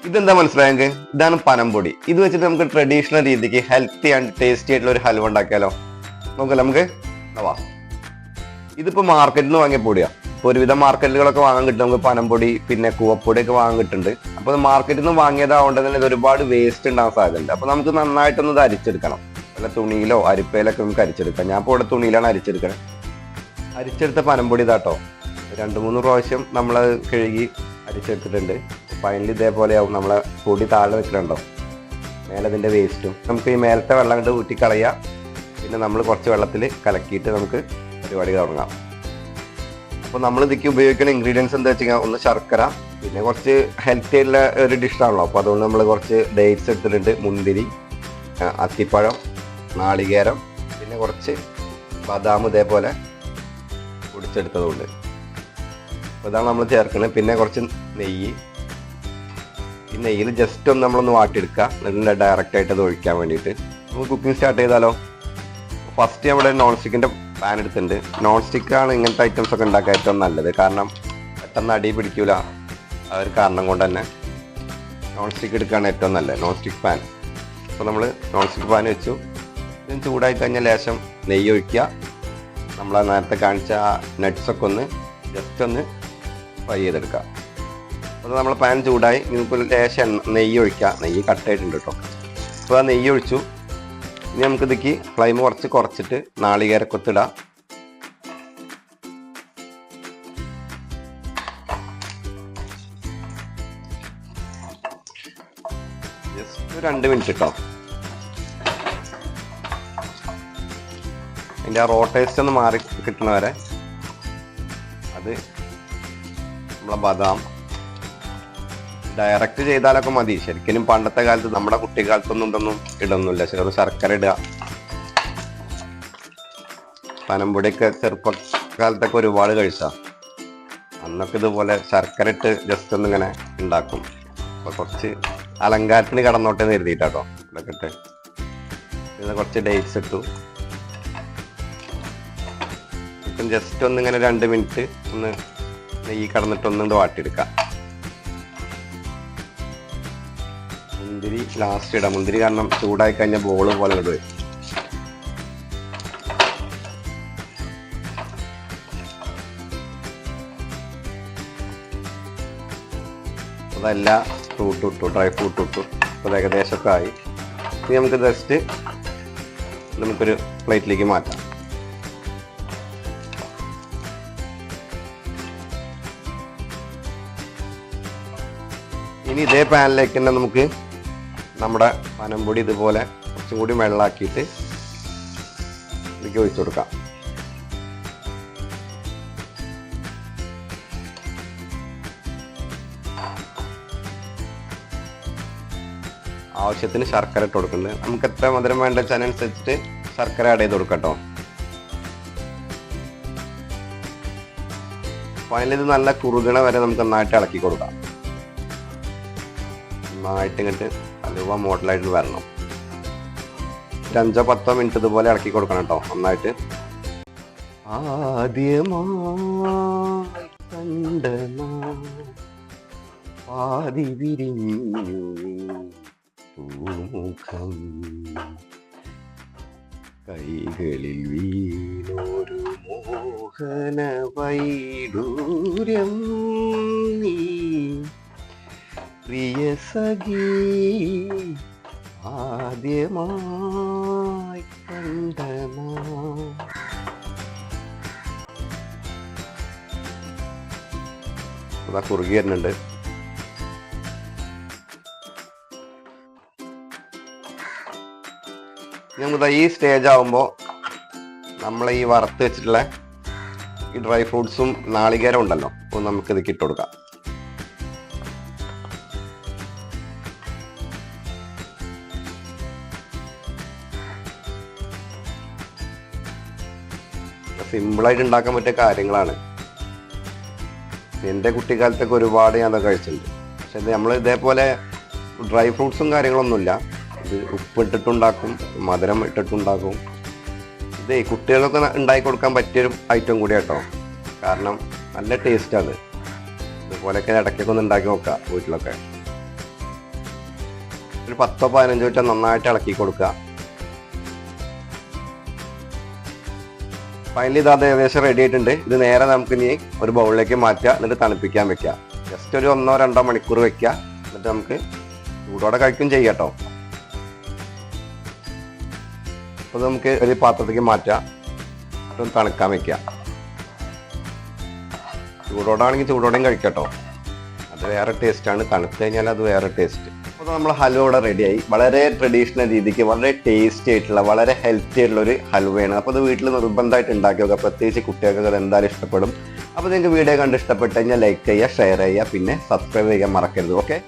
ഇതെന്താ മനസ്സിലായെങ്കിൽ ഇതാണ് പനംപൊടി. ഇത് വെച്ചിട്ട് നമുക്ക് ട്രഡീഷണൽ രീതിക്ക് ഹെൽത്തി ആൻഡ് ടേസ്റ്റി ആയിട്ടുള്ള ഒരു ഹൽവ ഉണ്ടാക്കിയാലോ? നോക്കല്ലേ നമുക്ക്. വാ, ഇതിപ്പോ മാർക്കറ്റിൽ നിന്ന് വാങ്ങിയ പൊടിയാ. ഇപ്പൊ ഒരുവിധം മാർക്കറ്റുകളൊക്കെ വാങ്ങാൻ കിട്ടും. നമുക്ക് പനംപൊടി പിന്നെ കൂവപ്പൊടി ഒക്കെ വാങ്ങാൻ കിട്ടുന്നുണ്ട്. അപ്പൊ മാർക്കറ്റിൽ നിന്ന് വാങ്ങിയതാകൊണ്ട് തന്നെ ഇത് ഒരുപാട് വേസ്റ്റ് ഉണ്ടാകാൻ സാധ്യതയുണ്ട്. അപ്പൊ നമുക്ക് നന്നായിട്ടൊന്ന് ഇത് അരിച്ചെടുക്കണം. വല്ല തുണിയിലോ അരിപ്പയിലൊക്കെ നമുക്ക് അരിച്ചെടുക്കാം. ഞാൻ ഇപ്പോൾ ഇവിടെ തുണിയിലാണ് അരിച്ചെടുക്കണം. അരിച്ചെടുത്ത പനംപൊടി ഇതാട്ടോ. 2-3 പ്രാവശ്യം നമ്മൾ കഴുകി അരിച്ചെടുത്തിട്ടുണ്ട്. ഫൈനലി ഇതേപോലെയാവും. നമ്മളെ പൊടി താഴെ വെക്കലുണ്ടോ, മേലെ ഇതിൻ്റെ വേസ്റ്റും നമുക്ക് ഈ മേലത്തെ വെള്ളം കൊണ്ട് ഊറ്റിക്കളയാം. പിന്നെ നമ്മൾ കുറച്ച് വെള്ളത്തിൽ കലക്കിയിട്ട് നമുക്ക് പരിപാടി തുടങ്ങാം. അപ്പോൾ നമ്മൾ ഇതിക്ക് ഉപയോഗിക്കുന്ന ഇൻഗ്രീഡിയൻസ് എന്താ വെച്ച് കഴിഞ്ഞാൽ, ഒന്ന് ശർക്കര, പിന്നെ കുറച്ച് ഹെൽത്തി ആയിട്ടുള്ള ഒരു ഡിഷാണല്ലോ. അപ്പോൾ അതുകൊണ്ട് നമ്മൾ കുറച്ച് ഡേറ്റ്സ് എടുത്തിട്ടുണ്ട്, മുന്തിരി, അത്തിപ്പഴം, നാളികേരം, പിന്നെ കുറച്ച് ബദാം ഇതേപോലെ പൊടിച്ചെടുത്തതുകൊണ്ട്. അപ്പോൾ ഇതാണ് നമ്മൾ ചേർക്കുന്നത്. പിന്നെ കുറച്ച് നെയ്യ്. ഈ നെയ്യിൽ ജസ്റ്റ് ഒന്ന് നമ്മളൊന്ന് വാട്ടിയെടുക്കുക, എന്നിട്ട് ഡയറക്റ്റ് ആയിട്ട് അത് ഒഴിക്കാൻ വേണ്ടിയിട്ട് നമുക്ക് കുക്കിംഗ് സ്റ്റാർട്ട് ചെയ്താലോ? ഫസ്റ്റ് നമ്മുടെ നോൺ സ്റ്റിക്കിൻ്റെ പാൻ എടുത്തിട്ടുണ്ട്. നോൺ സ്റ്റിക്കാണ് ഇങ്ങനത്തെ ഐറ്റംസ് ഒക്കെ ഉണ്ടാക്കാൻ ഏറ്റവും നല്ലത്. കാരണം പെട്ടെന്ന് അടി പിടിക്കൂല. ആ ഒരു കാരണം കൊണ്ട് തന്നെ നോൺ സ്റ്റിക്ക് എടുക്കുകയാണ് ഏറ്റവും നല്ലത്, നോൺ സ്റ്റിക്ക് പാൻ. അപ്പോൾ നമ്മൾ നോൺ സ്റ്റിക്ക് പാൻ വെച്ചു. ഇതിന് ചൂടായി കഴിഞ്ഞാൽ ലേശം നെയ്യ് ഒഴിക്കുക. നമ്മൾ നേരത്തെ കാണിച്ച ആ നട്ട്സൊക്കെ ഒന്ന് ജസ്റ്റ് ഒന്ന് ഫ്രൈ ചെയ്തെടുക്കുക. അപ്പോൾ നമ്മൾ പാൻ ചൂടായി. നമുക്ക് ലേശം നെയ്യ് ഒഴിക്കുക. നെയ്യ് കട്ടായിട്ടുണ്ട് കേട്ടോ. അപ്പോൾ ആ നെയ്യ് ഒഴിച്ചു. ഇനി നമുക്ക് ഇതിക്ക് ഫ്ലെയിം കുറച്ചിട്ട് നാളികേരക്കൊത്തിടാം. ജസ്റ്റ് 2 മിനിറ്റ് കേട്ടോ. അതിൻ്റെ ആ റോ ടേസ്റ്റ് ഒന്ന് മാറി കിട്ടുന്നവരെ അത് നമ്മളെ ബദാം ഡയറക്റ്റ് ചെയ്താലൊക്കെ മതി. ശരിക്കും പണ്ടത്തെ കാലത്ത് നമ്മുടെ കുട്ടിക്കാലത്തൊന്നും ഇതൊന്നും ഇടൊന്നുമില്ല. ചിലർ ശർക്കര ഇടുക. പനംപൊടിയൊക്കെ ചെറുപ്പകാലത്തൊക്കെ ഒരുപാട് കഴിച്ചാ. അന്നൊക്കെ ഇതുപോലെ ശർക്കര ഇട്ട് ജസ്റ്റ് ഒന്ന് ഇങ്ങനെ ഉണ്ടാക്കും. അപ്പോൾ കുറച്ച് അലങ്കാരത്തിന് കടന്നോട്ടെ എന്ന് കരുതിയിട്ടാട്ടോ ഇതൊക്കെ ഇട്ട്. പിന്നെ കുറച്ച് ഡേറ്റ്സ് ഇട്ടു. ജസ്റ്റ് ഒന്ന് ഇങ്ങനെ 2 മിനിറ്റ് ഒന്ന് നെയ്യ് കടന്നിട്ട് ഒന്നുകൊണ്ട് വാട്ടിയെടുക്കാം. മുന്തിരി ലാസ്റ്റ് ഇടാം. മുന്തിരി കാരണം ചൂടായി കഴിഞ്ഞാൽ ബോള് പോലെ ഇടുക. അതെല്ലാം ഫ്രൂട്ട് ഇട്ടു, ഡ്രൈ ഫ്രൂട്ട് ഇട്ടു. അപ്പോൾ ഏകദേശമൊക്കെ ആയി. ഇനി നമുക്ക് ജസ്റ്റ് നമുക്കൊരു പ്ലേറ്റിലേക്ക് മാറ്റാം. ഇനി ഇതേ പാനിലേക്ക് തന്നെ നമുക്ക് നമ്മുടെ പനംപൊടി ഇതുപോലെ കുറച്ചും കൂടി വെള്ളമാക്കിയിട്ട് ഇതിലേക്ക് ഒഴിച്ചു കൊടുക്കാം. ആവശ്യത്തിന് ശർക്കര ഇട്ട് കൊടുക്കുന്നുണ്ട്. നമുക്ക് എത്ര മധുരം വേണ്ട വെച്ചാൽ അതിനനുസരിച്ചിട്ട് ശർക്കര ആഡ് ചെയ്ത് കൊടുക്കാം കേട്ടോ. ഫൈനലി ഇത് നല്ല കുറുകണ വരെ നമുക്ക് നന്നായിട്ട് ഇളക്കി കൊടുക്കാം. നന്നായിട്ട് ഇങ്ങോട്ട് ഹലുവ മോഡലായിട്ട് വരണം. 5-10 മിനിറ്റ് ഇതുപോലെ ഇളക്കി കൊടുക്കണം കേട്ടോ നന്നായിട്ട്. ആദ്യമായി കണ്ട പാതി വിരിഞ്ഞു പൂമുഖം, കൈകളിൽ വീണൊരു മോഹന വൈഡൂര്യം നീ പ്രിയ സഖി ആദ്യമായി കണ്ട. അതാ കുറുകി വരുന്നുണ്ട്. നമുക്ക് ഈ സ്റ്റേജ് ആവുമ്പോൾ നമ്മൾ ഈ വറുത്ത് വെച്ചിട്ടുള്ള ഈ ഡ്രൈ ഫ്രൂട്ട്സും നാളികേരം ഉണ്ടല്ലോ, അപ്പോൾ നമുക്ക് ഇത് ഇട്ട് കൊടുക്കാം. സിമ്പിളായിട്ട് ഉണ്ടാക്കാൻ പറ്റിയ കാര്യങ്ങളാണ്. എൻ്റെ കുട്ടിക്കാലത്തൊക്കെ ഒരുപാട് ഞാൻ അതൊക്കെ കഴിച്ചിട്ടുണ്ട്. പക്ഷെ ഇത് നമ്മൾ ഇതേപോലെ ഡ്രൈ ഫ്രൂട്ട്സും കാര്യങ്ങളൊന്നുമില്ല. ഇത് ഉപ്പിട്ടിട്ടുണ്ടാക്കും, മധുരം ഇട്ടിട്ടുണ്ടാക്കും. ഇതേ കുട്ടികൾക്കൊക്കെ ഉണ്ടാക്കി കൊടുക്കാൻ പറ്റിയൊരു ഐറ്റം കൂടി കേട്ടോ. കാരണം നല്ല ടേസ്റ്റാണ്. ഇതുപോലെയൊക്കെ ഇടയ്ക്കൊക്കെ ഒന്ന് ഉണ്ടാക്കി നോക്കാം വീട്ടിലൊക്കെ. ഒരു 10-15 മിനിറ്റ് നന്നായിട്ട് ഇളക്കി കൊടുക്കുക. ഫൈനലി ഇത് ഏകദേശം റെഡി ആയിട്ടുണ്ട്. ഇത് നേരെ നമുക്ക് ഇനി ഒരു ബൗളിലേക്ക് മാറ്റുക, എന്നിട്ട് തണുപ്പിക്കാൻ വെക്കുക. ജസ്റ്റ് ഒരു 1-2 മണിക്കൂർ വെക്കുക. എന്നിട്ട് നമുക്ക് ചൂടോടെ കഴിക്കും ചെയ്യാം കേട്ടോ. അപ്പോൾ നമുക്ക് ഒരു പാത്രത്തേക്ക് മാറ്റുക, എന്നിട്ട് തണുക്കാൻ വെക്കുക. ചൂടോടാണെങ്കിൽ ചൂടോടെയും കഴിക്കാം കേട്ടോ. അത് വേറെ ടേസ്റ്റാണ്. തണുത്ത് കഴിഞ്ഞാൽ അത് വേറെ ടേസ്റ്റ്. അപ്പോൾ നമ്മൾ ഹൽവ ഇവിടെ റെഡിയായി. വളരെ ട്രഡീഷണൽ രീതിക്ക് വളരെ ടേസ്റ്റി ആയിട്ടുള്ള വളരെ ഹെൽത്തി ആയിട്ടുള്ള ഒരു ഹൽവയാണ്. അപ്പോൾ ഇത് വീട്ടിൽ നിർബന്ധമായിട്ട് ഉണ്ടാക്കി വെക്കുക. പ്രത്യേകിച്ച് കുട്ടികൾക്ക് അത് എന്തായാലും ഇഷ്ടപ്പെടും. അപ്പോൾ നിങ്ങൾക്ക് വീഡിയോ കണ്ട് ഇഷ്ടപ്പെട്ട് കഴിഞ്ഞാൽ ലൈക്ക് ചെയ്യുക, ഷെയർ ചെയ്യുക, പിന്നെ സബ്സ്ക്രൈബ് ചെയ്യാൻ മറക്കരുത്. ഓക്കെ.